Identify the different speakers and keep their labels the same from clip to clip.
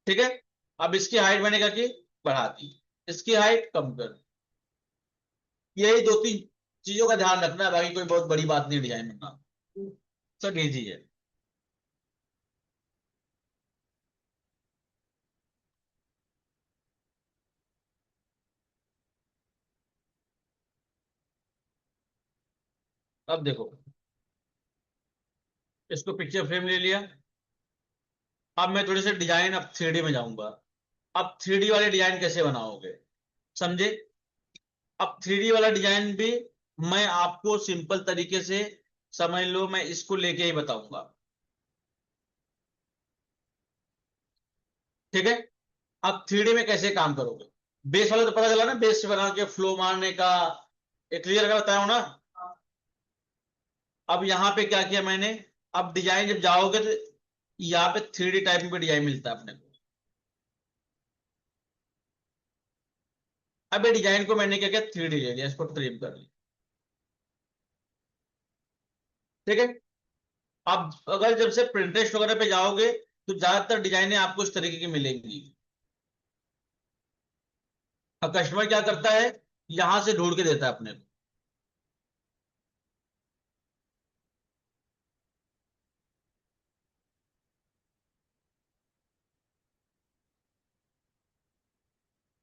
Speaker 1: ठीक है। अब इसकी हाइट मैंने क्या की, बढ़ा दी, इसकी हाइट कम कर दी। यही दो तीन चीजों का ध्यान रखना है, बाकी कोई बहुत बड़ी बात नहीं डिजाइन बनना, सब इजी है। अब देखो, इसको पिक्चर फ्रेम ले लिया। अब मैं थोड़ी सी डिजाइन, अब 3D में जाऊंगा। अब 3D वाले डिजाइन कैसे बनाओगे, समझे। अब 3D वाला डिजाइन भी मैं आपको सिंपल तरीके से, समझ लो, मैं इसको लेके ही बताऊंगा। ठीक है। अब 3D में कैसे काम करोगे, बेस वाला तो पता चला ना, बेस से बना के फ्लो मारने का, एक क्लियर का बताया हूं ना। अब यहां पे क्या किया मैंने, अब डिजाइन जब जाओगे तो यहाँ पे 3D टाइप में भी डिजाइन मिलता है अपने को। अब ये डिजाइन को मैंने क्या किया, 3D ले लिया, इसको ट्रिम कर लिया। ठीक है। अब अगर जब से प्रिंटेस्ट वगैरह पे जाओगे तो ज्यादातर डिजाइनें आपको इस तरीके की मिलेंगी। अब कस्टमर क्या करता है, यहां से ढूंढ के देता है अपने को।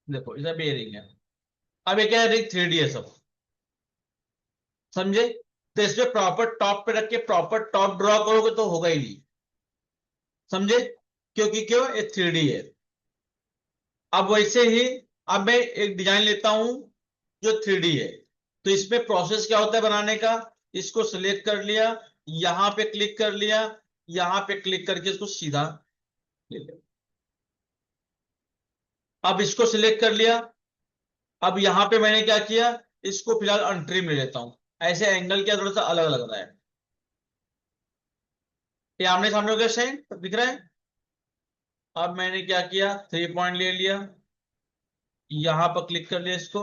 Speaker 1: देखो इधर बेयरिंग है। अब ये क्या है, रिंग 3D है सब, समझे। तो इसमें प्रॉपर टॉप पे रख के प्रॉपर टॉप ड्रॉ करोगे तो होगा ही नहीं, समझे। क्योंकि क्यों, ये 3D है। अब वैसे ही, अब मैं एक डिजाइन लेता हूं जो 3D है, तो इसमें प्रोसेस क्या होता है बनाने का, इसको सिलेक्ट कर लिया, यहां पे क्लिक कर लिया, यहां पे क्लिक करके इसको सीधा ले लिया। अब इसको सिलेक्ट कर लिया। अब यहां पे मैंने क्या किया, इसको फिलहाल अनट्रिम ले लेता हूं। ऐसे एंगल क्या, थोड़ा सा अलग लग रहा है। ये आमने सामने हो गया, सही दिख रहा है। अब मैंने क्या किया, 3 पॉइंट ले लिया, यहां पर क्लिक कर लिया इसको,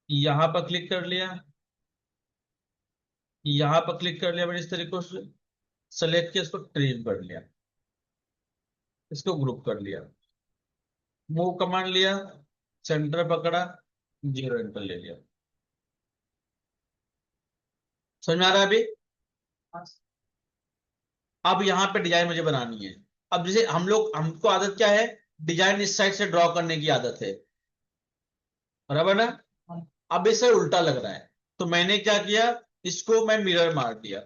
Speaker 1: यहां पर क्लिक कर लिया, यहां पर क्लिक कर लिया, मैंने इस तरीके से सेलेक्ट किया, इसको ट्रिम कर लिया, इसको ग्रुप कर लिया, मूव कमांड लिया, सेंटर पकड़ा, 0 एंटर ले लिया। समझ में आ रहा है अभी। अब यहाँ पे डिजाइन मुझे बनानी है। अब जैसे हम लोग, हमको आदत क्या है, डिजाइन इस साइड से ड्रॉ करने की आदत है, बराबर ना। अब इसे उल्टा लग रहा है, तो मैंने क्या किया, इसको मैं मिरर मार दिया।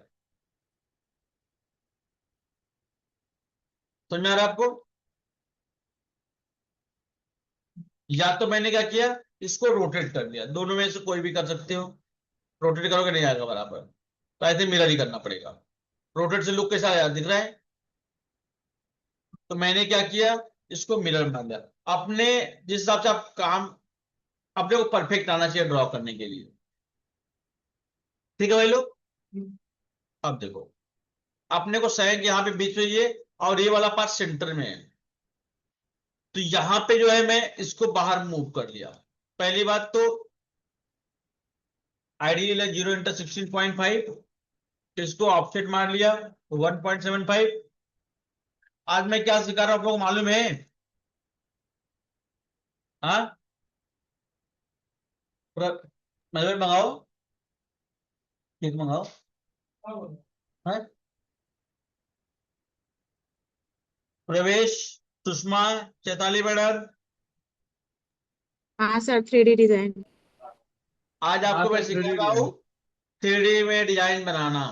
Speaker 1: समझ में आ रहा है आपको। या तो मैंने क्या किया, इसको रोटेट कर लिया, दोनों में से कोई भी कर सकते हो। रोटेट करोगे नहीं आएगा बराबर, तो ऐसे मिरर ही करना पड़ेगा। रोटेट से लुक कैसा आया, दिख रहा है। तो मैंने क्या किया, इसको मिरर बना दिया। अपने जिस हिसाब से आप काम, अपने को परफेक्ट आना चाहिए ड्रॉ करने के लिए। ठीक है भाई लोग। अब देखो, अपने को सैंक यहाँ पे बीच में ये, और ये वाला पार्ट सेंटर में है। तो यहां पे जो है, मैं इसको बाहर मूव कर लिया। पहली बात तो आइडियल 0 × 16.5, इसको ऑफसेट मार लिया 1.75। आज मैं क्या सिखा रहा हूं आप लोगों को मालूम है। हाँ, मेजरमेंट मंगाओ, ठीक मंगाओ। हाँ? प्रवेश, सुषमा, चैताली मैडम,
Speaker 2: हाँ सर, 3D डिजाइन।
Speaker 1: आज आपको मैं सिखा रहा हूँ 3D में डिजाइन बनाना।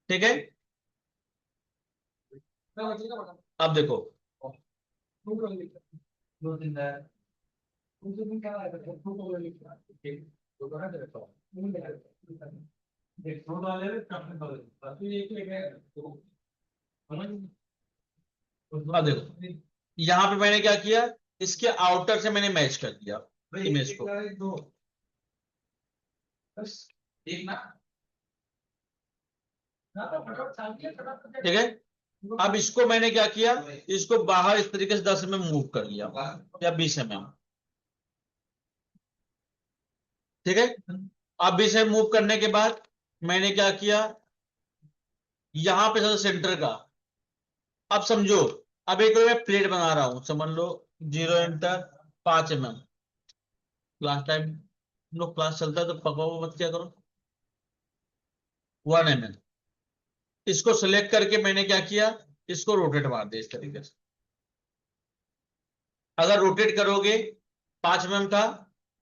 Speaker 1: ठीक है। अब देखो, अब देखो, यहां पे मैंने क्या किया, इसके आउटर से मैंने मैच कर दिया इमेज को। ठीक है। अब इसको मैंने क्या किया, इसको बाहर इस तरीके से 10 में मूव कर लिया, या 20 mm। ठीक है। अब 20 में मूव करने के बाद मैंने क्या किया, यहां पे सेंटर का अब समझो, अब एक मैं प्लेट बना रहा हूं, समझ लो 0 इंटर 5 mm। लास्ट टाइम लोग क्लास चलता है तो पकाओ मत क्या करो, 1 mm। इसको सिलेक्ट करके मैंने क्या किया, इसको रोटेट मार दिया इस तरीके से। अगर रोटेट करोगे 5 mm का,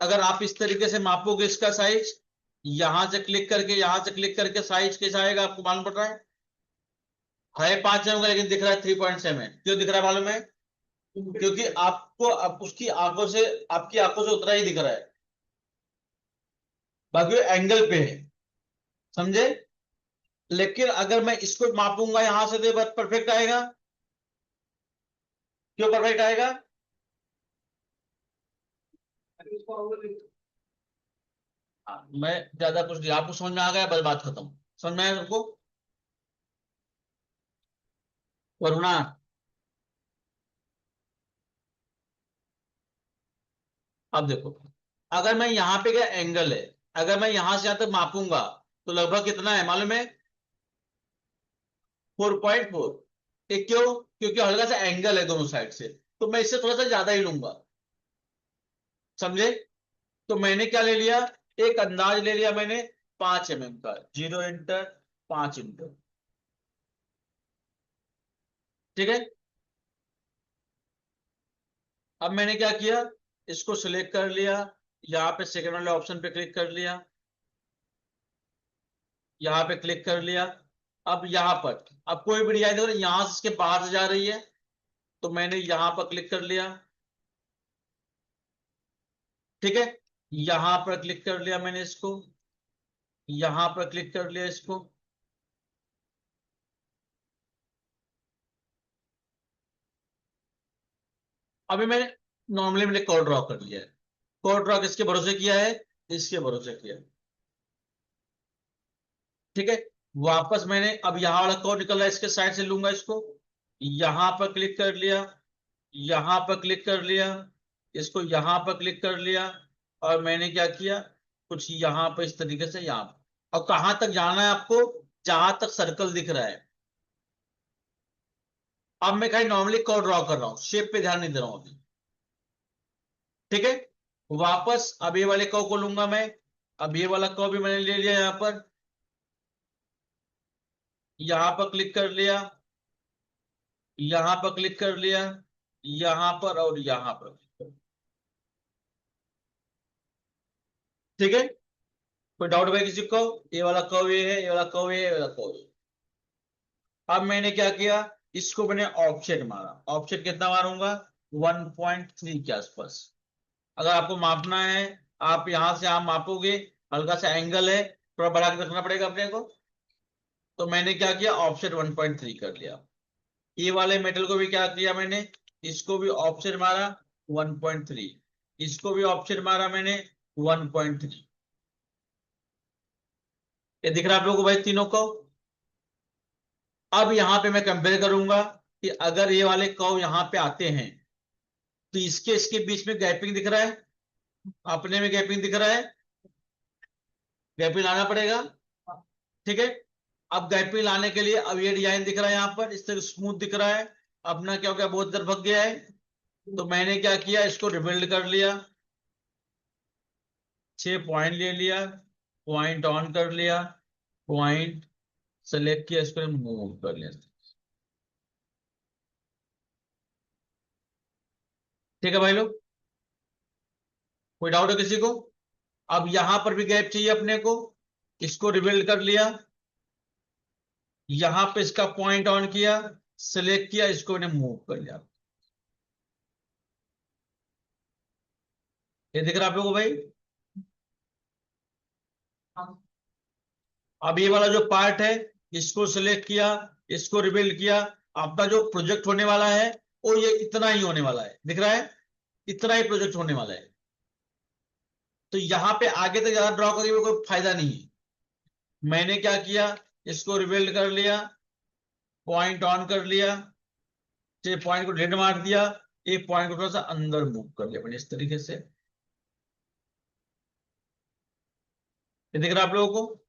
Speaker 1: अगर आप इस तरीके से मापोगे इसका साइज, यहां से क्लिक करके यहां से क्लिक करके साइज कैसा आएगा आपको मालूम पड़ रहा है 5 mm का, लेकिन दिख रहा है 3.7। क्यों दिख रहा है मालूम है? क्योंकि आपको अब उसकी आंखों से, आपकी आंखों से उतना ही दिख रहा है, बाकी वो एंगल पे है, समझे? लेकिन अगर मैं इसको मापूंगा यहां से तो परफेक्ट आएगा। क्यों परफेक्ट आएगा? मैं ज्यादा कुछ नहीं, आपको समझ में आ गया, बस बात खत्म। समझ में आया सबको? वरुणा, अब देखो, अगर मैं यहां पे क्या एंगल है, अगर मैं यहां से यहां तक मापूंगा तो लगभग कितना है मालूम है? 4.4। एक क्यों? क्योंकि हल्का सा एंगल है दोनों साइड से, तो मैं इससे थोड़ा सा ज्यादा ही लूंगा, समझे? तो मैंने क्या ले लिया, एक अंदाज ले लिया मैंने 5 mm का, 0 इंटर 5 इंटू। ठीक है। अब मैंने क्या किया, इसको सिलेक्ट कर लिया, यहाँ पे सेकंड वाले ऑप्शन पे क्लिक कर लिया, यहाँ पे क्लिक कर लिया। अब यहाँ पर, अब कोई भी डिजाइन देखो यहां से इसके बाहर से जा रही है, तो मैंने यहां पर क्लिक कर लिया। ठीक है। यहां पर क्लिक कर लिया मैंने इसको, यहां पर क्लिक कर लिया इसको। अभी मैंने नॉर्मली मैंने कोड ड्रॉ कर लिया है। कोड ड्रॉ किसके भरोसे किया है? इसके भरोसे किया है। ठीक है। वापस मैंने अब यहां वाला कोड निकल रहा है, इसके साइड से लूंगा इसको, यहां पर क्लिक कर लिया, यहां पर क्लिक कर लिया, इसको यहां पर क्लिक कर लिया, और मैंने क्या किया, कुछ यहां पर इस तरीके से यहां पर। और कहां तक जाना है आपको? जहां तक सर्कल दिख रहा है। अब मैं कहीं नॉर्मली कर्व ड्रॉ कर रहा हूं, शेप पे ध्यान नहीं दे रहा हूं अभी। ठीक है। वापस अब ये वाले कर्व को लूंगा मैं। अब ये वाला कर्व भी मैंने ले लिया, यहां पर क्लिक कर लिया, यहां पर क्लिक कर लिया, यहां पर और यहां पर। ठीक है। कोई डाउट भाई किसी को? ये वाला कर्व ये है, ये वाला कर्व ये है, ये वाला कर्व ये है। अब मैंने क्या किया, इसको मैंने ऑफसेट मारा। ऑफसेट कितना मारूंगा? 1.3 के आसपास। अगर आपको मापना है, आप यहां से आप मापोगे, हल्का सा एंगल है, थोड़ा बढ़ा के रखना पड़ेगा अपने को। तो मैंने क्या किया, ऑफसेट 1.3 कर लिया। ये वाले मेटल को भी क्या किया मैंने, इसको भी ऑफसेट मारा 1.3, इसको भी ऑफसेट मारा मैंने 1.3। ये दिख रहा है आप लोगों को भाई तीनों को? अब यहां पे मैं कंपेयर करूंगा कि अगर ये वाले कर्व यहां पे आते हैं, तो इसके इसके बीच में गैपिंग दिख रहा है, अपने में गैपिंग दिख रहा है, गैपिंग लाना पड़ेगा। ठीक है। अब गैपिंग लाने के लिए अब ये डिजाइन दिख रहा है यहां पर, इस तरह स्मूथ दिख रहा है, अपना क्या हो गया, बहुत इधर भग गया है। तो मैंने क्या किया, इसको रिबिल्ड कर लिया, 6 पॉइंट ले लिया, पॉइंट ऑन कर लिया, पॉइंट सेलेक्ट किया, इसको मूव कर लिया। ठीक है भाई लोग, कोई डाउट है किसी को? अब यहां पर भी गैप चाहिए अपने को, इसको रिबिल्ड कर लिया, यहां पे इसका पॉइंट ऑन किया, सिलेक्ट किया, इसको मैंने मूव कर लिया। ये दिख रहा है आप लोगों को भाई? अब ये वाला जो पार्ट है, इसको सिलेक्ट किया, इसको रिबिल्ड किया। आपका जो प्रोजेक्ट होने वाला है वो ये इतना ही होने वाला है, दिख रहा है? इतना ही प्रोजेक्ट होने वाला है। तो यहां पे आगे तक ज्यादा ड्रॉ करके कोई फायदा नहीं है। मैंने क्या किया, इसको रिबिल्ड कर लिया, पॉइंट ऑन कर लिया, पॉइंट को डेड मार दिया, एक पॉइंट को थोड़ा सा अंदर मूव कर लिया मैंने इस तरीके से। ये दिख रहा है आप लोगों को?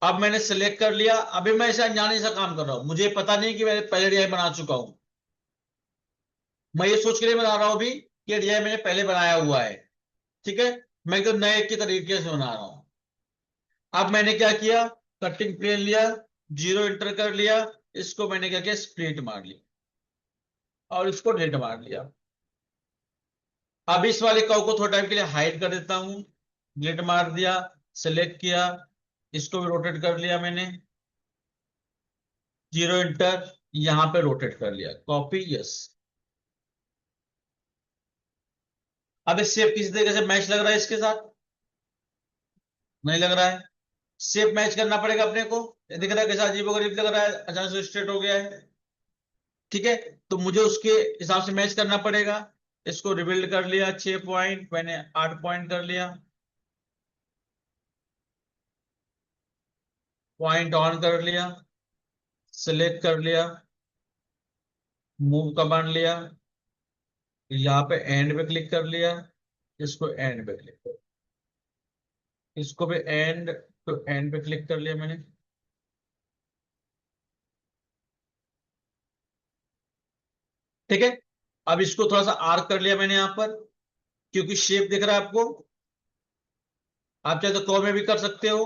Speaker 1: अब मैंने सिलेक्ट कर लिया। अभी मैं ऐसा अनजाने सा काम कर रहा हूं, मुझे पता नहीं कि मैं पहले डीआई बना चुका हूं। मैं ये सोच के नहीं बना रहा हूं अभी कि डीआई मैंने पहले बनाया हुआ है। ठीक है, मैं तो नए के तरीके से बना रहा हूं। अब मैंने क्या किया, कटिंग प्लेन लिया, जीरो इंटर कर लिया, इसको मैंने क्या किया, स्प्लिट मार लिया और इसको डिलीट मार लिया। अब इस वाले कर्व को थोड़ा टाइम के लिए हाइड कर देता हूं, डिलीट मार दिया, सेलेक्ट किया, इसको भी रोटेट कर लिया मैंने, जीरो इंटर, यहां पे रोटेट कर लिया, कॉपी, यस। अब इस शेप किसी तरीके से मैच लग रहा है इसके साथ? नहीं लग रहा है। शेप मैच करना पड़ेगा अपने को। ये दिख रहा है कैसा अजीबोगरीब लग रहा है, अचानक से स्ट्रेट हो गया है। ठीक है, तो मुझे उसके हिसाब से मैच करना पड़ेगा। इसको रिबिल्ड कर लिया, 6 पॉइंट मैंने 8 पॉइंट कर लिया, पॉइंट ऑन कर लिया, सिलेक्ट कर लिया, मूव कमांड लिया, यहाँ पे एंड पे क्लिक कर लिया, इसको एंड पे क्लिक कर, इसको भी एंड तो एंड पे क्लिक कर लिया मैंने। ठीक है, अब इसको थोड़ा सा आर्क कर लिया मैंने यहां पर, क्योंकि शेप दिख रहा है आपको। आप चाहे तो कर्व में भी कर सकते हो।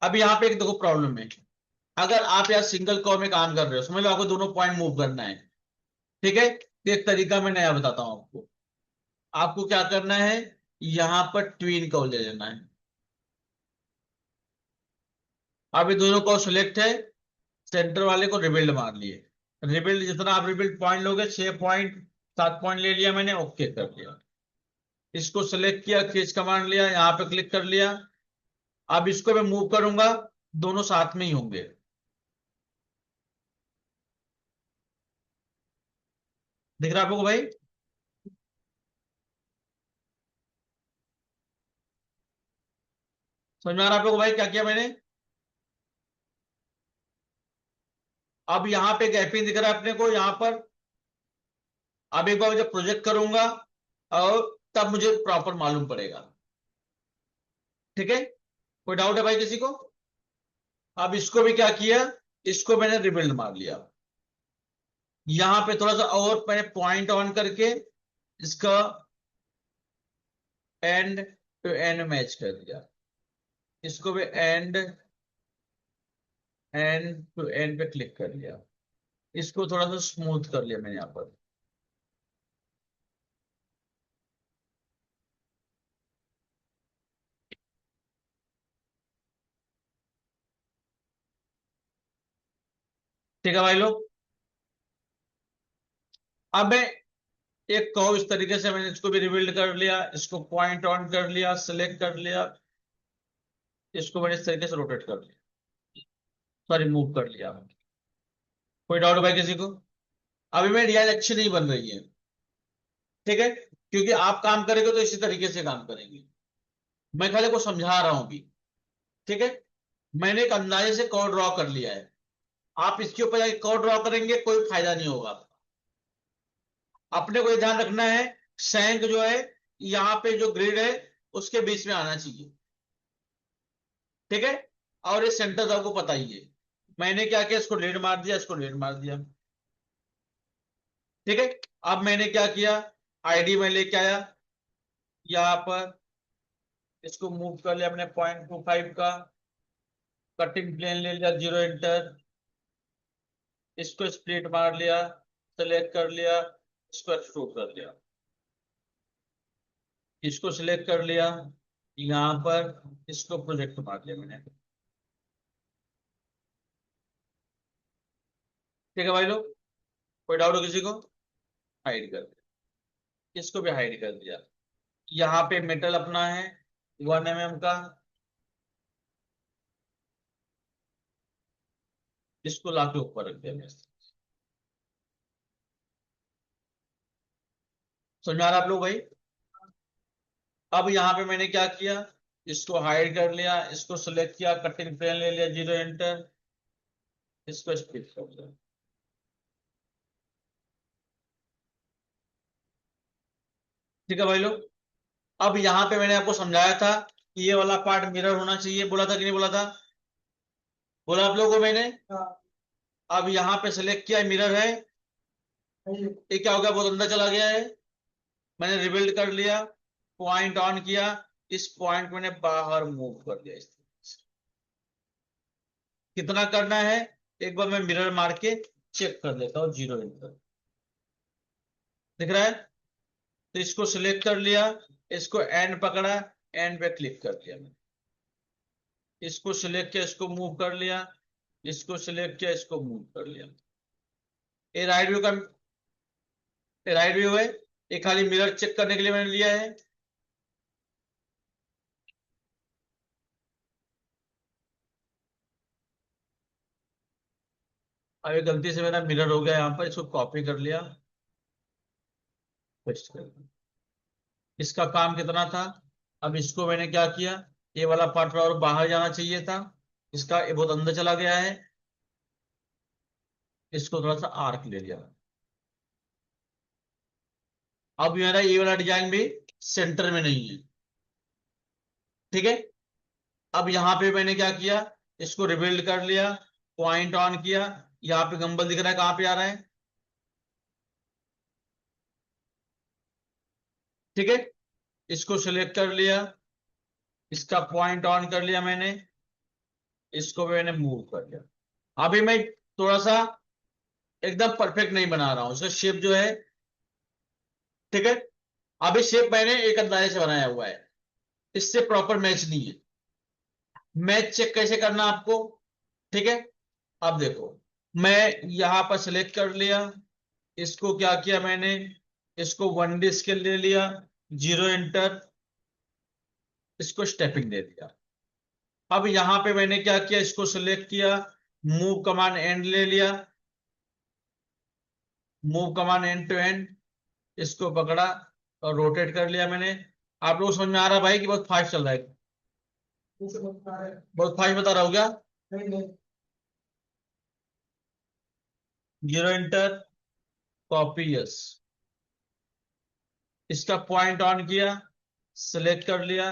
Speaker 1: अब यहाँ पे एक देखो प्रॉब्लम है। अगर आप यार सिंगल कर्व में काम कर रहे हो, समझ लो आपको दोनों पॉइंट मूव करना है। ठीक है, तो एक तरीका मैं नया बताता हूं आपको। आपको क्या करना है, यहां पर ट्वीन कर्व ले लेना है। अब ये दोनों कर्व सिलेक्ट है, सेंटर वाले को रिबिल्ड मार लिए। रिबिल्ड जितना आप रिबिल्ड पॉइंट लोगे, 6 पॉइंट, 7 पॉइंट ले लिया मैंने, ओके कर लिया। इसको सिलेक्ट किया, खींच कमांड लिया, यहां पे क्लिक कर लिया। अब इसको मैं मूव करूंगा, दोनों साथ में ही होंगे। दिख रहा है आपको भाई? समझ में आ रहा है आप लोग भाई क्या किया मैंने? अब यहाँ पे गैपिंग दिख रहा है अपने को यहाँ पर। अब एक बार जब प्रोजेक्ट करूंगा और तब मुझे प्रॉपर मालूम पड़ेगा। ठीक है, कोई डाउट है भाई किसी को? अब इसको भी क्या किया, इसको मैंने रिबिल्ड मार लिया। यहां पे थोड़ा सा और मैंने पॉइंट ऑन करके इसका एंड टू एंड मैच कर दिया। इसको भी एंड एंड टू एंड पे क्लिक कर लिया। इसको थोड़ा सा स्मूथ कर लिया मैंने यहां पर। ठीक है भाई लोग, अब मैं एक कर्व इस तरीके से मैंने इसको भी रिबिल्ड कर लिया, इसको पॉइंट ऑन कर लिया, सिलेक्ट कर लिया, इसको मैंने इस तरीके से रोटेट कर लिया, सॉरी मूव कर लिया। कोई डाउट भाई किसी को? अभी मेरी डिजाइन अच्छी नहीं बन रही है। ठीक है, क्योंकि आप काम करेंगे तो इसी तरीके से काम करेंगे। मैं खाली को समझा रहा हूं अभी। ठीक है, मैंने एक अंदाजे से कर्व ड्रॉ कर लिया है। आप इसके ऊपर जाके कर्व ड्रॉ करेंगे कोई फायदा नहीं होगा। अपने को ये ध्यान रखना है, सैंक जो है यहाँ पे जो ग्रिड है उसके बीच में आना चाहिए। ठीक है, और ये सेंटर आपको पता ही है। मैंने क्या किया, इसको डेड मार दिया, इसको डेड मार दिया। ठीक है, अब मैंने क्या किया, आईडी में लेके आया यहाँ पर, इसको मूव कर लिया अपने 0.25 का, कटिंग प्लेन ले लिया, जीरो इंटर, इसको स्प्लिट मार लिया, सेलेक्ट कर लिया, इसको एक्सट्रूड कर लिया, इसको सिलेक्ट कर लिया, यहाँ पर इसको प्रोजेक्ट मार लिया मैंने। ठीक है भाई लोग, कोई डाउट हो किसी को? हाइड कर दिया, इसको भी हाइड कर दिया। यहाँ पे मेटल अपना है 1 mm का, इसको लाके ऊपर रख दिया मैं। समझ में आ रहा है आप लोग भाई? अब यहाँ पे मैंने क्या किया, इसको हाइड कर लिया, इसको सिलेक्ट किया, कटिंग प्लेन ले लिया, जीरो एंटर, इसको स्प्लिट कर दिया। ठीक है भाई लोग, अब यहां पे मैंने आपको समझाया था कि ये वाला पार्ट मिरर होना चाहिए, बोला था कि नहीं बोला था? बोला आप लोगों को मैंने। अब यहां पे सेलेक्ट किया मिरर है, ये क्या हो गया, बहुत अंदर चला गया है। मैंने रिबिल्ड कर लिया, पॉइंट ऑन किया, इस पॉइंट को मैंने बाहर मूव कर दिया इस तरीके से। कितना करना है, एक बार मैं मिरर मार के चेक कर लेता हूँ, 0 इंटर दिख रहा है। तो इसको सिलेक्ट कर लिया, इसको एंड पकड़ा, एंड पे क्लिक कर दिया मैंने, इसको सिलेक्ट किया, इसको मूव कर लिया, इसको सिलेक्ट किया, इसको मूव कर लिया। ये राइट व्यू का, ये राइट व्यू है, ये खाली मिरर चेक करने के लिए मैंने लिया है। अब ये गलती से मेरा मिरर हो गया यहाँ पर, इसको कॉपी कर लिया, पेस्ट कर दिया। इसका काम कितना था, अब इसको मैंने क्या किया, ये वाला पार्ट और बाहर जाना चाहिए था, इसका ये बहुत अंदर चला गया है, इसको थोड़ा सा आर्क ले लिया। अब मेरा ये वाला डिजाइन भी सेंटर में नहीं है, ठीक है। अब यहां पे मैंने क्या किया, इसको रिबिल्ड कर लिया, पॉइंट ऑन किया, यहाँ पे गंबल दिख रहा है, कहां पे आ रहा है, ठीक है। इसको सिलेक्ट कर लिया, इसका पॉइंट ऑन कर लिया मैंने, इसको मैंने मूव कर लिया। अभी मैं थोड़ा सा एकदम परफेक्ट नहीं बना रहा हूं, इसका शेप जो है, ठीक है। अभी शेप मैंने एक अंदाजे से बनाया हुआ है, इससे प्रॉपर मैच नहीं है। मैच चेक कैसे करना आपको, ठीक है। अब देखो, मैं यहां पर सिलेक्ट कर लिया, इसको क्या किया मैंने, इसको 1D स्केल ले लिया, 0 इंटर, इसको स्टेपिंग दे दिया। अब यहां पे मैंने क्या किया, इसको सिलेक्ट किया, मूव कमांड एंड ले लिया, move command end to end, इसको पकड़ा और रोटेट कर लिया मैंने। आप लोग समझ में आ रहा है भाई कि बहुत फास्ट चल रहा है? बहुत फास्ट बता रहा हूँ क्या? 0 इंटर, कॉपी यस, इसका पॉइंट ऑन किया, सिलेक्ट कर लिया,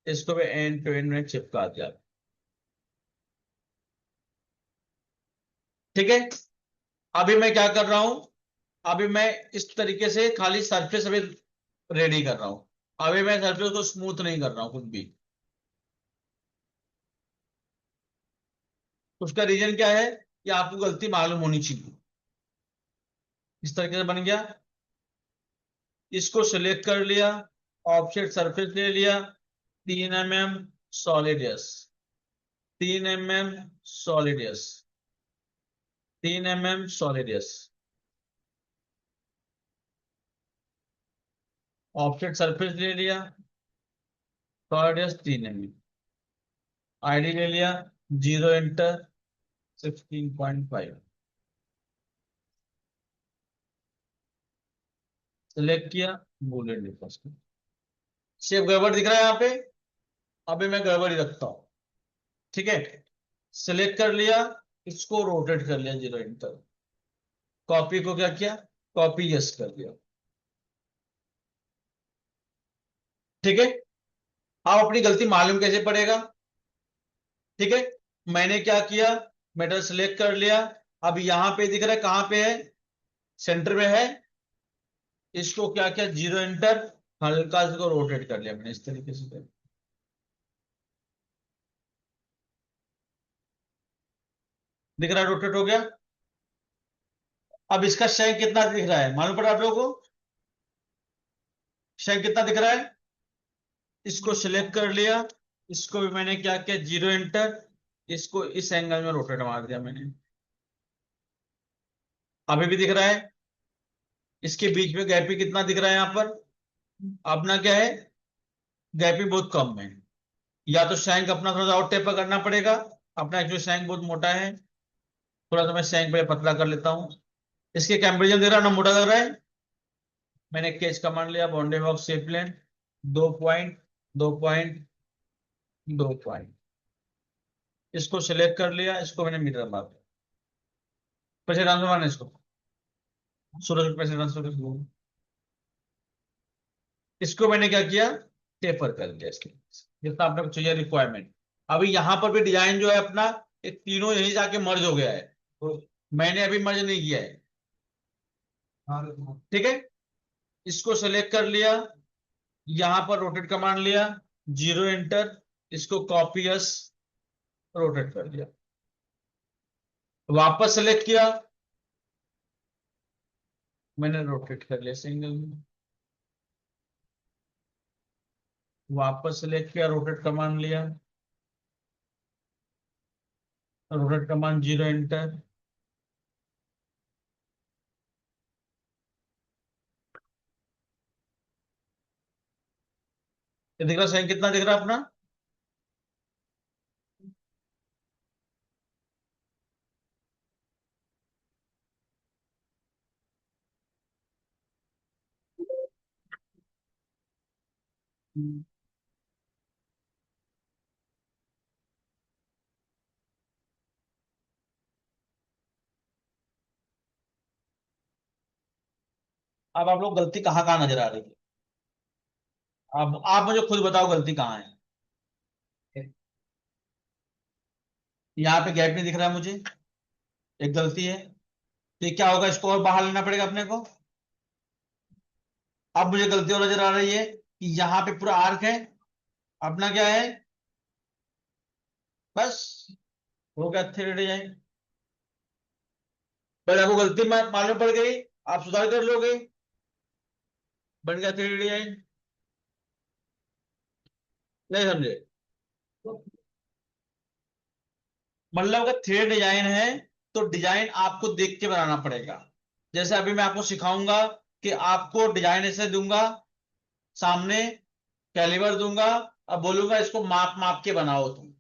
Speaker 1: इसको भी एंड टू एंड में चिपका दिया, ठीक है। अभी मैं क्या कर रहा हूं, अभी मैं इस तरीके से खाली सरफेस अभी रेडी कर रहा हूं, अभी मैं सरफेस को स्मूथ नहीं कर रहा हूं कुछ भी। उसका रीजन क्या है, कि आपको गलती मालूम होनी चाहिए। इस तरीके से बन गया, इसको सिलेक्ट कर लिया, ऑफसेट सरफेस ले लिया, 3 mm solid yes, 3 mm solid yes, 3 mm solid yes, offset surface ले लिया, सॉलिड यस 3 mm, आईडी ले लिया, 0 इंटर, 16.5 सिलेक्ट किया, बुलेट डिफरेंस। शेप गड़बड़ दिख रहा है यहाँ पे, अभी मैं गड़बड़ी रखता हूँ, ठीक है। सिलेक्ट कर लिया, इसको रोटेट कर लिया, 0 इंटर, कॉपी को क्या किया, कॉपी यस कर दिया, ठीक है। आप अपनी गलती मालूम कैसे पड़ेगा, ठीक है। मैंने क्या किया, मेटल सिलेक्ट कर लिया, अब यहां पे दिख रहा है, कहां पे है, सेंटर में है, इसको क्या किया, 0 इंटर, हल्का इसको रोटेट कर लिया मैंने इस तरीके से, दिख रहा है रोटेट हो गया। अब इसका शेंक कितना दिख रहा है मालूम पड़ा आप लोगों को, शेंक कितना दिख रहा है, इसको सिलेक्ट कर लिया, इसको भी मैंने क्या किया, 0 इंटर, इसको इस एंगल में रोटेट मार दिया मैंने, अभी भी दिख रहा है। इसके बीच में गैप भी कितना दिख रहा है यहाँ पर, अपना क्या है, गैप भी बहुत कम है। या तो शैंक अपना थोड़ा सा और टेपर करना पड़ेगा, अपना एक्चुअली शैंक बहुत मोटा है, थोड़ा सा मैं शैंक पे पतला कर लेता हूँ। इसके कंपेरिजन दे रहा ना, मोटा लग रहा है। मैंने केच कमांड लिया, बाउंड्री बॉक्स शेप लेन, 2 पॉइंट, 2 पॉइंट, 2 पॉइंट, इसको सिलेक्ट कर लिया, इसको मैंने मीटर मार दिया, पैसे ट्रांसफर मारना इसको, सूरज पैसे ट्रांसफर कर, इसको मैंने क्या किया, टेपर कर दिया इसके जितना आपने को चाहिए रिक्वायरमेंट। अभी यहां पर भी डिजाइन जो है अपना, ये तीनों यहीं जाके मर्ज हो गया है, तो मैंने अभी मर्ज नहीं किया है। ठीक है, इसको सेलेक्ट कर लिया, यहां पर रोटेट कमांड लिया, जीरो एंटर, इसको कॉपी एस, रोटेट कर लिया, वापस सेलेक्ट किया, मैंने रोटेट कर लिया सिंगल में, वापस सेलेक्ट किया, रोटेट कमांड लिया, रोटेट कमांड जीरो एंटर, ये दिख रहा साइन कितना दिख रहा है अपना? अब आप लोग गलती कहाँ कहाँ नजर आ रही है? अब आप मुझे खुद बताओ गलती कहाँ है। यहाँ पे गैप नहीं दिख रहा है मुझे, एक गलती है। तो ये क्या होगा, इसको और बाहर लेना पड़ेगा अपने को। अब मुझे गलती और नजर आ रही है कि यहाँ पे पूरा आर्क है, अपना क्या है, बस हो गया थ्री डिजाइन। पहले आपको गलती मालूम पड़ गई, आप सुधार कर लोगे, बन गया थ्री डिजाइन। नहीं समझे? मतलब अगर थ्री डिजाइन है तो डिजाइन आपको देख के बनाना पड़ेगा। जैसे अभी मैं आपको सिखाऊंगा कि आपको डिजाइन ऐसे दूंगा, सामने कैलिबर दूंगा, अब बोलूंगा इसको माप माप के बनाओ तुम,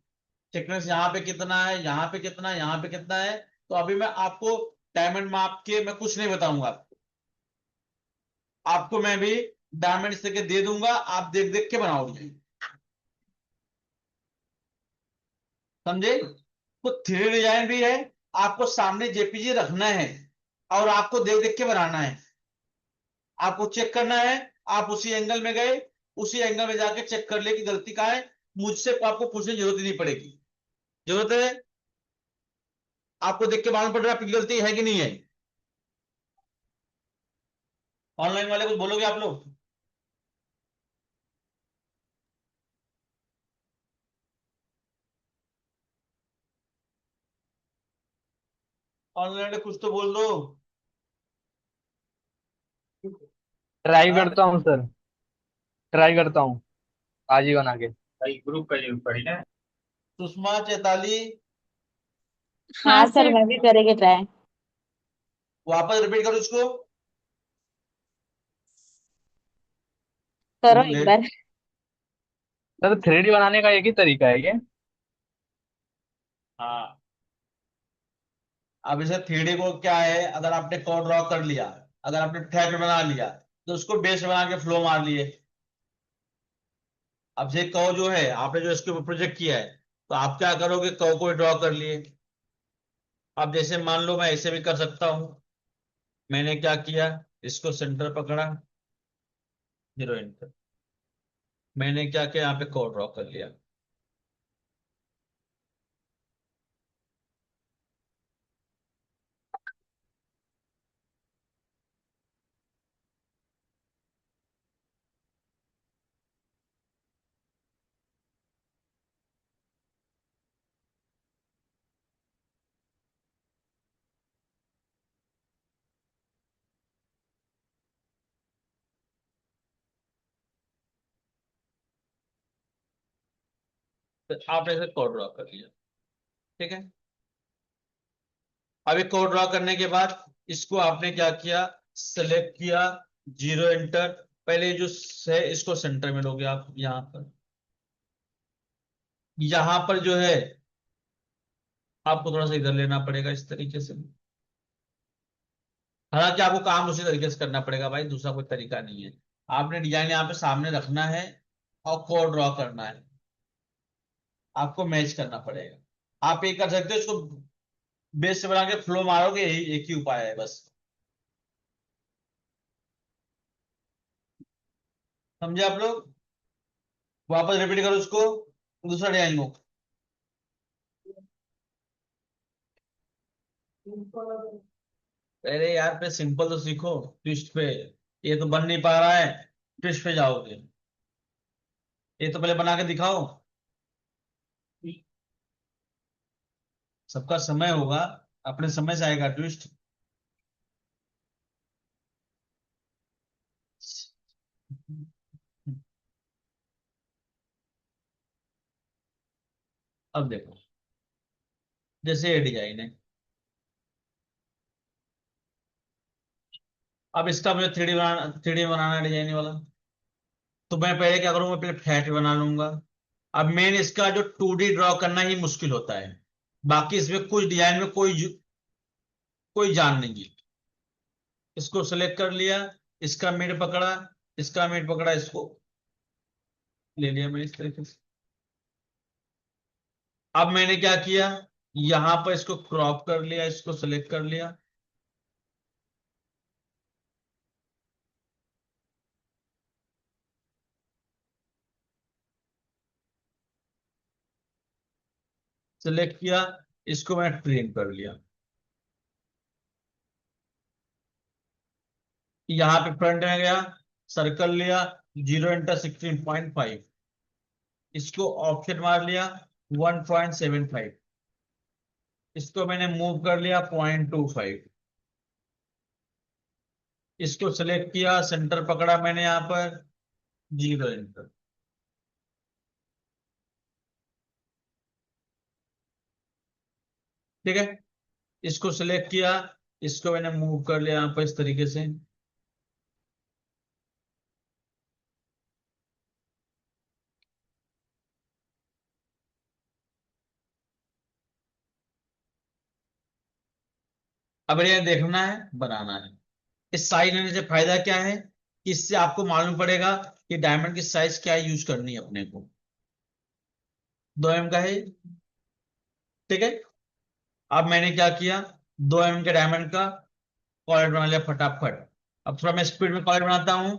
Speaker 1: थिकनेस यहाँ पे कितना है, यहाँ पे कितना है, यहाँ पे कितना है। तो अभी मैं आपको डायमंड माप के मैं कुछ नहीं बताऊंगा आपको, आपको मैं भी डायमंड से के दे दूंगा, आप देख देख के बनाओगे। समझे? तो थ्री डिजाइन भी है, आपको सामने जेपीजी रखना है और आपको देख देख के बनाना है, आपको चेक करना है। आप उसी एंगल में गए, उसी एंगल में जाके चेक कर ले कि गलती कहाँ है, मुझसे आपको पूछने की जरूरत ही नहीं पड़ेगी। जरूरत है? आपको देख के मालूम पड़ रहा है आपकी गलती है कि नहीं है? ऑनलाइन वाले कुछ बोलोगे आप लोग? ऑनलाइन वाले कुछ तो बोल दो।
Speaker 2: ट्राई
Speaker 1: हाँ,
Speaker 2: करता हूँ सर। ट्राई करता हूँ आज ही बना के।
Speaker 1: सुषमा, चैताली,
Speaker 3: हाँ सर, मैं भी करेंगे ट्राई।
Speaker 1: वापस रिपीट करो इसको।
Speaker 3: करो
Speaker 1: तुम
Speaker 3: एक
Speaker 1: लेट।
Speaker 3: बार।
Speaker 2: सर थ्री डी बनाने का एक ही तरीका है ये?
Speaker 1: हाँ, अब इसे थ्री डी को क्या है, अगर आपने कोड ड्रॉ कर लिया, अगर आपने ट्रैक बना लिया, तो उसको बेस बना के फ्लो मार लिए। अब से कव जो है, आपने जो इसके ऊपर प्रोजेक्ट किया है, तो आप क्या करोगे, कव को ड्रॉ कर लिए। अब जैसे मान लो मैं ऐसे भी कर सकता हूं, मैंने क्या किया, इसको सेंटर पकड़ा, जीरो एंटर, मैंने क्या किया, यहाँ पे कोड ड्रॉ कर लिया। तो आपने इसे कोड ड्रॉ कर लिया। ठीक है, अभी कोड ड्रॉ करने के बाद इसको आपने क्या किया, सेलेक्ट किया, जीरो एंटर, पहले जो है इसको सेंटर में लोगे आप, यहां पर, यहां पर जो है आपको थोड़ा सा इधर लेना पड़ेगा इस तरीके से। हालांकि आपको काम उसी तरीके से करना पड़ेगा भाई, दूसरा कोई तरीका नहीं है। आपने डिजाइन यहाँ पे सामने रखना है और कोड ड्रॉ करना है, आपको मैच करना पड़ेगा। आप ये कर सकते हो, इसको बेस से बना के फ्लो मारोगे, यही एक ही उपाय है बस। समझे आप लोग? वापस रिपीट करो उसको, दूसरा डिजाइन को। अरे यार पे सिंपल तो सीखो, ट्विस्ट पे। ये तो बन नहीं पा रहा है, ट्विस्ट पे जाओगे। ये तो पहले बना के दिखाओ। सबका समय होगा, अपने समय से आएगा ट्विस्ट। अब देखो, जैसे ये डिजाइन है, अब इसका मुझे थ्री डी बनाना है डिजाइन वाला। तो मैं पहले क्या करूंगा, पहले फ्लैट बना लूंगा। अब मेन इसका जो 2D ड्रॉ करना ही मुश्किल होता है, बाकी इसमें कुछ डिजाइन में कोई जान नहीं है। इसको सेलेक्ट कर लिया, इसका मिड पकड़ा, इसका मिड पकड़ा, इसको ले लिया मैंने इस तरीके से। अब मैंने क्या किया, यहां पर इसको क्रॉप कर लिया, इसको सेलेक्ट कर लिया। सेलेक्ट किया, इसको मैं ट्रिम कर लिया। यहां पे फ्रंट में गया, सर्कल लिया, 0 × 16.5, इसको ऑप्शन मार लिया 1.75, इसको मैंने मूव कर लिया 0.25, इसको सेलेक्ट किया, सेंटर पकड़ा मैंने यहां पर, 0 एंटर। ठीक है, इसको सेलेक्ट किया, इसको मैंने मूव कर लिया यहां पर इस तरीके से। अब ये देखना है, बनाना है। इस साइज लेने से फायदा क्या है कि इससे आपको मालूम पड़ेगा कि डायमंड की साइज क्या यूज करनी है अपने को। 2 mm का है, ठीक है। अब मैंने क्या किया, 2 mm के डायमंड का कॉलेट बना लिया फटाफट। अब थोड़ा मैं स्पीड में कॉलेट बनाता हूं,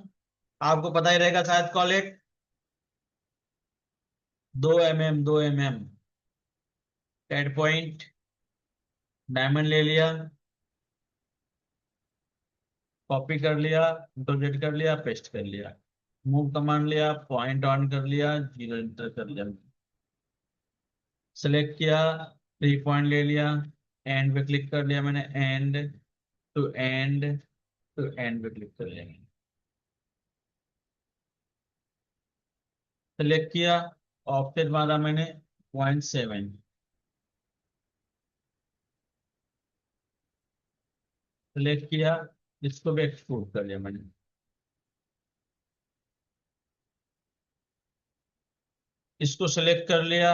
Speaker 1: आपको पता ही रहेगा शायद collet. 2 mm, 2 mm, dead point, diamond ले लिया, कॉपी कर लिया, कंट्रोल कर लिया, पेस्ट कर लिया, मूव कमांड लिया, पॉइंट ऑन कर लिया, 0 एंटर कर लिया, सेलेक्ट किया, 3 पॉइंट ले लिया, एंड पे क्लिक कर लिया मैंने, end to end, to end पे क्लिक कर लिया। सेलेक्ट किया, ऑफसेट मारा मैंने 0.7, सेलेक्ट किया, इसको भी एक्सपोर्ट कर लिया मैंने। इसको सेलेक्ट कर लिया,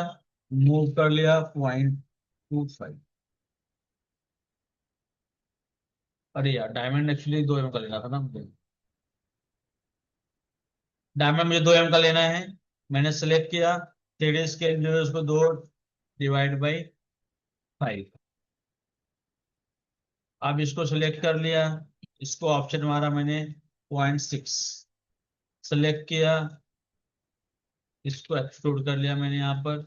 Speaker 1: मूव कर लिया 0.25। अरे यार डायमंड एक्चुअली 2 mm का लेना था ना मुझे, डायमंड मुझे 2 mm का लेना है। मैंने सेलेक्ट किया, 3D स्केल जो है उसको 2 ÷ 5। अब इसको सेलेक्ट कर लिया, इसको ऑप्शन मारा मैंने 0.6, सेलेक्ट किया, इसको एक्सट्रूड कर लिया मैंने यहाँ पर।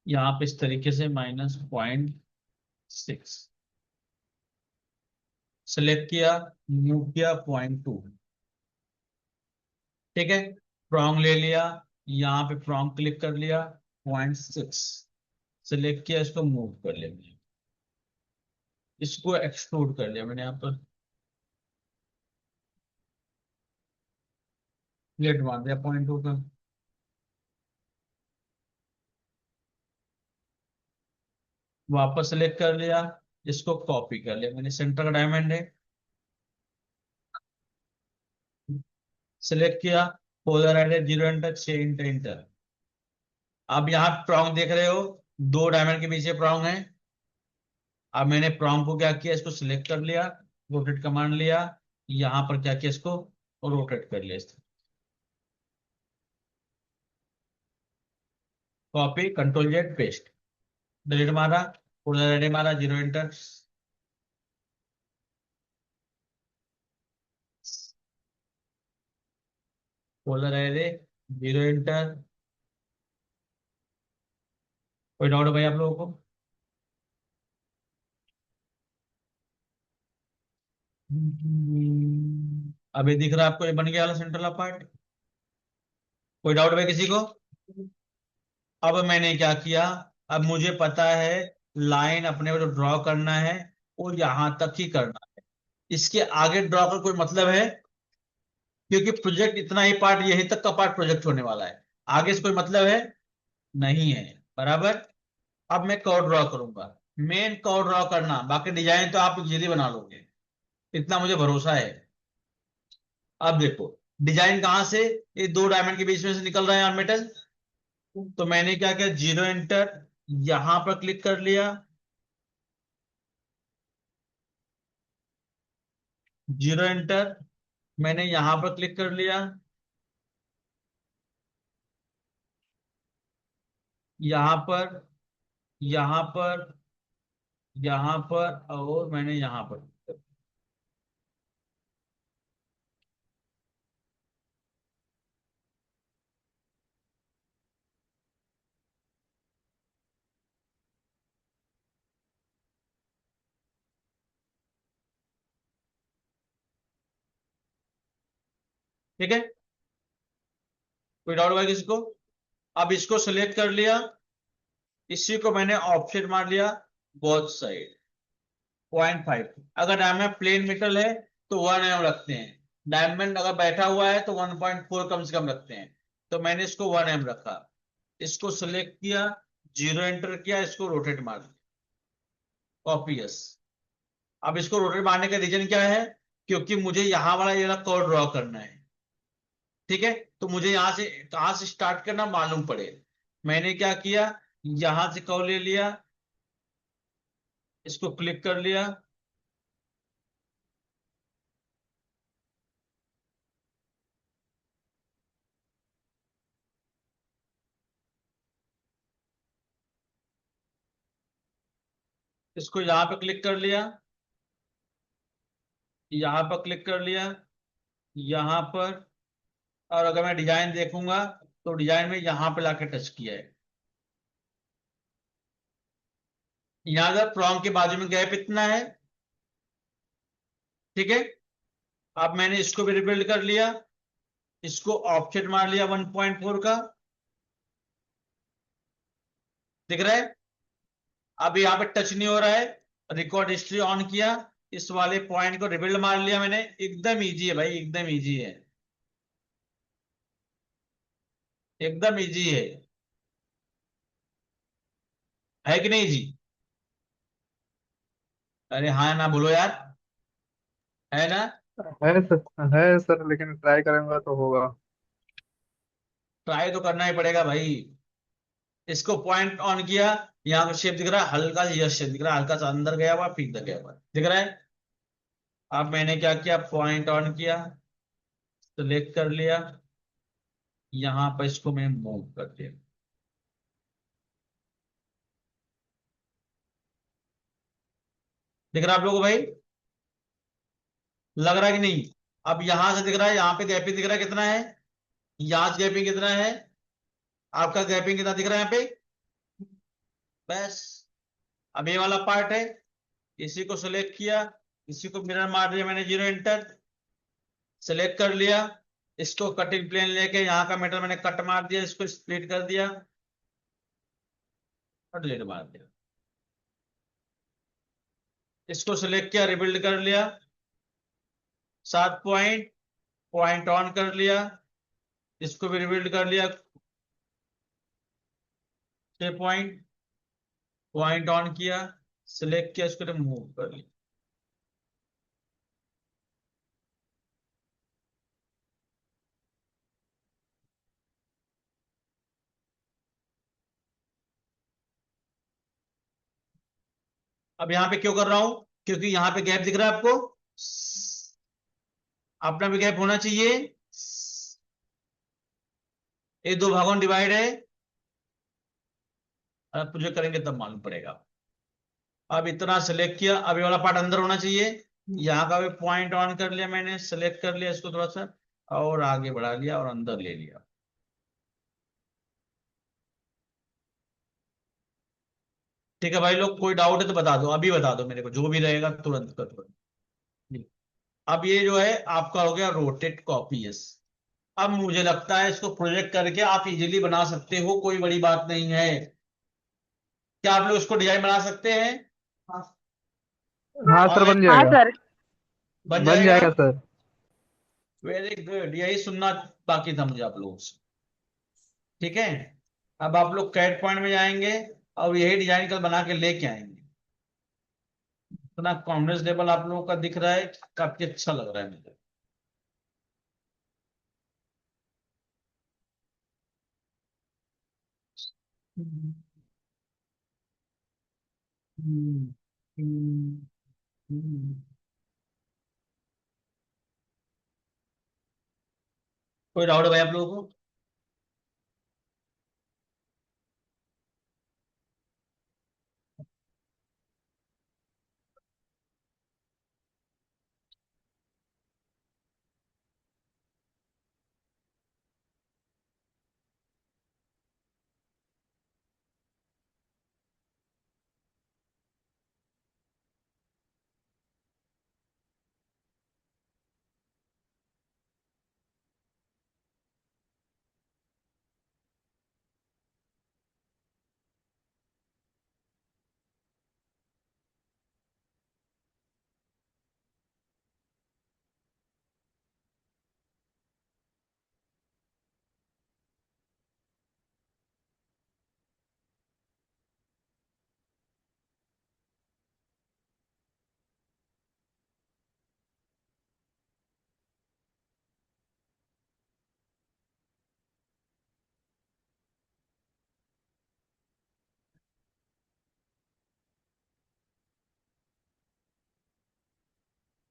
Speaker 1: यहाँ पे इस तरीके से -0.6, सेलेक्ट किया, मूव किया 0.2। ठीक है, प्रॉन्ग ले लिया, यहाँ पे प्रॉन्ग क्लिक कर लिया, 0.6, सेलेक्ट किया, इसको मूव कर लिया मैंने, इसको एक्सट्रूड कर लिया मैंने यहाँ पर, प्लेट बांध दिया 0.2 का। वापस सेलेक्ट कर लिया, इसको कॉपी कर लिया मैंने, सेंटर का डायमंड है, सेलेक्ट किया, पोलराइजर 0 एंटर, 6 एंटर। अब यहाँ प्रॉन्ग देख रहे हो, 2 डायमंड के पीछे प्रॉन्ग है। अब मैंने प्रॉन्ग को क्या किया, इसको सिलेक्ट कर लिया, रोटेट कमांड लिया, यहां पर क्या किया, इसको रोटेट कर लिया, इस copy, control Z, paste, delete मारा, पोलराइजर मारा, 0 enter. Polar array, zero inter. कोई डाउट है भाई आप लोगों को? अभी दिख रहा है आपको, ये बन गया वाला सेंट्रल पार्ट। कोई डाउट भाई किसी को? अब मैंने क्या किया, अब मुझे पता है लाइन अपने को जो ड्रॉ करना है वो यहां तक ही करना है। इसके आगे ड्रॉ कर कोई मतलब है? क्योंकि प्रोजेक्ट इतना ही पार्ट, यही तक का पार्ट प्रोजेक्ट होने वाला है। आगे से कोई मतलब है? नहीं है। बराबर। अब मैं कर्व ड्रॉ करूंगा। मेन कर्व ड्रॉ करना, बाकी डिजाइन तो आप इजीली बना लोगे, इतना मुझे भरोसा है। अब देखो डिजाइन कहां से, ये दो डायमंड के बीच में से निकल रहा है मेटल। तो मैंने क्या किया, जीरो एंटर, यहां पर क्लिक कर लिया। जीरो एंटर, मैंने यहां पर क्लिक कर लिया। यहां पर, यहां पर, यहां पर, और मैंने यहां पर। ठीक है। कोई डाउट भाई किसी को? अब इसको सिलेक्ट कर लिया, इसी को मैंने ऑप्शन मार लिया बोथ साइड 0.5। अगर डायमंड प्लेन मेटल है तो 1 mm रखते हैं, डायमंड अगर बैठा हुआ है तो 1.4 कम से कम रखते हैं। तो मैंने इसको 1 mm रखा। इसको सिलेक्ट किया, जीरो एंटर किया, इसको रोटेट मार दिया, कॉपी यस। अब इसको रोटेट मारने का रीजन क्या है, क्योंकि मुझे यहां वाला ये कर्व ड्रॉ करना है। ठीक है, तो मुझे यहां से कहां से स्टार्ट करना मालूम पड़े। मैंने क्या किया, यहां से कर्व ले लिया, इसको क्लिक कर लिया। इसको यहां पे क्लिक कर लिया, यहां पर क्लिक कर लिया, यहां पर। और अगर मैं डिजाइन देखूंगा तो डिजाइन में यहां पे लाके टच किया है। यहां अगर फ्रॉम के बाजू में गैप इतना है। ठीक है। अब मैंने इसको भी रिबिल्ड कर लिया, इसको ऑफसेट मार लिया 1.4 का। दिख रहा है? अब यहाँ पे टच नहीं हो रहा है। रिकॉर्ड हिस्ट्री ऑन किया, इस वाले पॉइंट को रिबिल्ड मार लिया मैंने। एकदम इजी है भाई, एकदम इजी है, एकदम इजी है कि नहीं जी? अरे हाँ ना बोलो यार, है ना?
Speaker 2: है सर लेकिन ट्राई करेंगे तो होगा।
Speaker 1: ट्राई तो करना ही पड़ेगा भाई। इसको पॉइंट ऑन किया, यहाँ का शेप दिख रहा है, हल्का सा यस शेप दिख रहा है, हल्का सा अंदर गया हुआ, फिर तक गया हुआ, दिख रहा है? अब मैंने क्या किया, पॉइंट ऑन किया, सिलेक्ट कर लिया, यहां पर इसको मैं मूव कर दिया। दिख रहा है आप लोगों को भाई? लग रहा है कि नहीं? अब यहां से दिख रहा है, यहाँ पे गैपिंग दिख रहा है कितना है, यहाँ से गैपिंग कितना है, आपका गैपिंग कितना दिख रहा है यहाँ पे? बस। अब ये वाला पार्ट है, इसी को सिलेक्ट किया, इसी को मिरर मार दिया मैंने, जीरो एंटर, सिलेक्ट कर लिया। इसको कटिंग प्लेन लेके यहाँ का मेटल मैंने कट मार दिया, इसको स्प्लिट कर दिया और डिलीट मार दिया। इसको सिलेक्ट किया, रिबिल्ड कर लिया, 7 पॉइंट, पॉइंट ऑन कर लिया, इसको भी रिबिल्ड कर लिया, 6 पॉइंट, पॉइंट ऑन किया, सिलेक्ट किया, इसको मूव कर लिया। अब यहाँ पे क्यों कर रहा हूं, क्योंकि यहाँ पे गैप दिख रहा है आपको, अपना भी गैप होना चाहिए। ये दो भागों में डिवाइड है, अब प्रोजेक्ट करेंगे तब मालूम पड़ेगा। अब इतना सेलेक्ट किया, अब ये वाला पार्ट अंदर होना चाहिए, यहाँ का भी पॉइंट ऑन कर लिया मैंने, सेलेक्ट कर लिया इसको थोड़ा सा, और आगे बढ़ा लिया और अंदर ले लिया। ठीक है भाई लोग, कोई डाउट है तो बता दो, अभी बता दो मेरे को, जो भी रहेगा तुरंत का तुरंत। अब ये जो है आपका हो गया रोटेट कॉपीज। अब मुझे लगता है इसको प्रोजेक्ट करके आप इजीली बना सकते हो, कोई बड़ी बात नहीं है। क्या आप लोग इसको डिजाइन बना सकते हैं?
Speaker 2: हाँ सर,
Speaker 1: ऑनलाइन
Speaker 2: बन
Speaker 3: हाँ
Speaker 2: जाएगा।
Speaker 3: सर।
Speaker 1: बन
Speaker 2: बन
Speaker 1: जाएगा।
Speaker 2: जाएगा सर।
Speaker 1: वेरी गुड, यही सुनना बाकी था मुझे आप लोगों से। ठीक है, अब आप लोग कैट पॉइंट में जाएंगे और यही डिजाइन कल बना के लेके आएंगे। इतना कॉन्फिडेंस लेवल आप लोगों का दिख रहा है, काफी अच्छा लग रहा है मुझे। हम्म, हम्म, हम्म, हम्म। कोई डाउट है भाई आप लोगों को?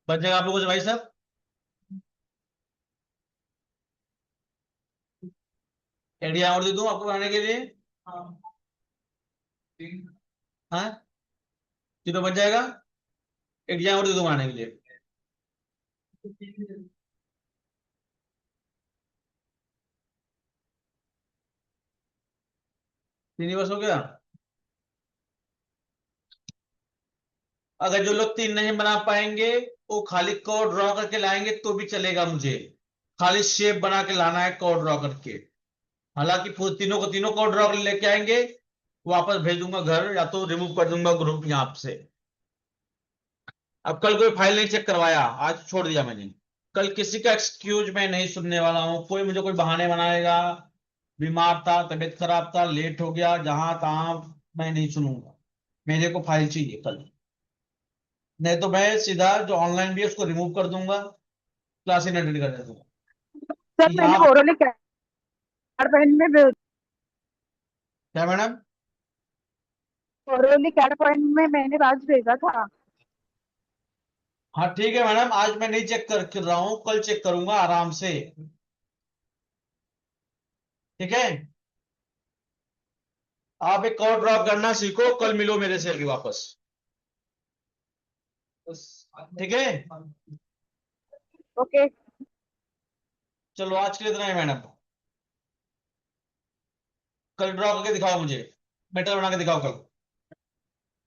Speaker 1: बन जाएगा आप लोगों से भाई साहब? आइडिया और दे दूं आपको बनाने के लिए? हाँ, ये तो बन जाएगा। आइडिया और दे दूं बनाने के लिए? तीन ही बस हो गया। अगर जो लोग तीन नहीं बना पाएंगे वो खाली कोड ड्रॉ करके लाएंगे तो भी चलेगा मुझे। खाली शेप बना के लाना है कोड ड्रॉ करके। हालांकि पूरे तीनों को तीनों कोड ड्रॉ कर लेके आएंगे, वापस भेज दूंगा घर, या तो रिमूव कर दूंगा ग्रुप यहाँ से। अब कल कोई फाइल नहीं चेक करवाया, आज छोड़ दिया मैंने। कल किसी का एक्सक्यूज मैं नहीं सुनने वाला हूँ। कोई मुझे कोई बहाने बनाएगा, बीमार था, तबीयत खराब था, लेट हो गया, जहां तहां, मैं नहीं सुनूंगा। मेरे को फाइल चाहिए कल। नहीं तो मैं सीधा जो ऑनलाइन भी है उसको रिमूव कर दूंगा, क्लास इन एडिट कर दूंगा।
Speaker 3: सर मैंने
Speaker 1: यहाँ
Speaker 3: बोरोली कैट पॉइंट में
Speaker 1: क्या मैडम?
Speaker 3: बोरोली कैट पॉइंट में मैंने आज भेजा था।
Speaker 1: हाँ ठीक है मैडम, आज मैं नहीं चेक कर रहा हूँ, कल चेक करूंगा आराम से। ठीक है, आप एक और ड्रॉप करना सीखो, कल मिलो मेरे से अभी वापस। ठीक है,
Speaker 3: ओके।
Speaker 1: चलो आज के लिए इतना है मैडम। कल ड्रॉ करके दिखाओ मुझे, मेटल बना के दिखाओ कल।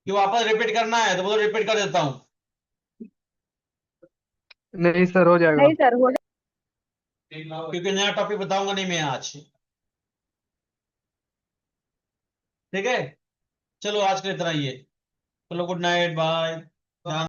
Speaker 1: कि वापस रिपीट करना है तो बोलो, रिपीट कर देता हूँ।
Speaker 2: नहीं सर, हो जाएगा।
Speaker 3: नहीं सर, हो
Speaker 1: क्योंकि नया टॉपिक बताऊंगा नहीं मैं आज। ठीक है, चलो आज के लिए इतना ही है। चलो गुड नाइट, बाय।